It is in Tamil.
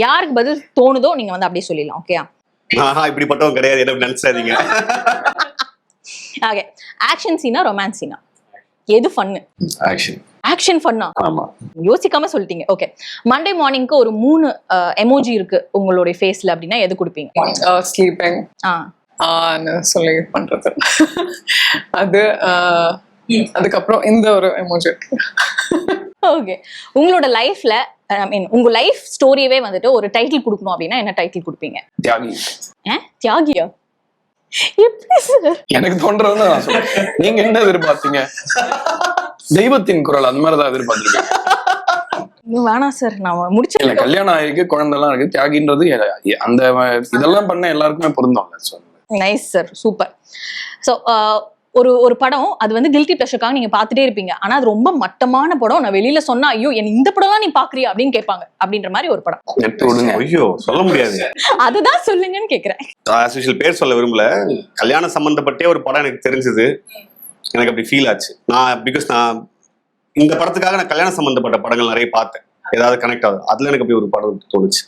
யாருக்கு பதில் தோணுதோ நீங்க வந்து அப்படியே சொல்லிடலாம். ஓகே, இப்படிப்பட்டவங்க கிடையாது, என்ன நினைச்சாதீங்க. ஓகே. ஆக்ஷன் சீனா ரொமான்ஸ் சீனா எது ஃபன்னு? ஆக்ஷன். ஆக்ஷன் ஃபன்னா? ஆமா. யோசிக்காம சொல்லிட்டீங்க. ஓகே, மண்டே மார்னிங்க்கு ஒரு 3 எமோஜி இருக்கு உங்களுடைய ஃபேஸ்ல அப்படின்னா எது கொடுப்பீங்க? ஸ்லீப்பிங் சொல்லி பண்றது அது. அதுக்கப்புறம் இந்த ஒரு எமோஜி இருக்கு. ஓகே, உங்களோட லைஃப்ல ஐ மீன் உங்க லைஃப் ஸ்டோரியவே வந்துட்டு ஒரு டைட்டில் கொடுக்கணும் அப்படின்னா என்ன டைட்டில் கொடுப்பீங்க? தியாகி. தியாகியா? எப்படி சார்? எனக்கு தோன்றதுன்னு நான் சொல்றேன். நீங்க என்ன எதிர்பார்த்தீங்க? தெய்வத்தின் குரல் அந்த மாதிரிதான் எதிர்பார்த்திருக்கேன். வேணாம் சார், நான் முடிச்சு. இல்ல, கல்யாணம் ஆயிருக்கு, குழந்தை எல்லாம் இருக்கு. தியாகின்றது அந்த இதெல்லாம் பண்ண எல்லாருக்குமே பொருந்தும். Nice sir, super. ஸோ ஒரு படம் அது வந்து கில்ட்டி ப்ளஷருக்காக நீங்க பார்த்துட்டே இருப்பீங்க, ஆனா அது ரொம்ப மட்டமான படம், நான் வெளியில சொன்னா ஐயோ என் இந்த படம்லாம் நீ பாக்குறியா அப்படின்னு கேட்பாங்க, அப்படின்ற மாதிரி ஒரு படம் எடுத்து விடுங்க. ஐயோ சொல்ல முடியாது, அதுதான் சொல்லுங்கன்னு கேக்குறேன். பேர் சொல்ல விரும்பல. கல்யாணம் சம்பந்தப்பட்டே ஒரு படம் எனக்கு தெரிஞ்சது, எனக்கு அப்படி ஃபீல் ஆச்சு. பிகாஸ் நான் இந்த படத்துக்காக நான் கல்யாணம் சம்பந்தப்பட்ட படங்கள் நிறைய பார்த்தேன், ஏதாவது கனெக்ட் ஆகுது, அதுல எனக்கு அப்படி ஒரு படம் தோணுச்சு.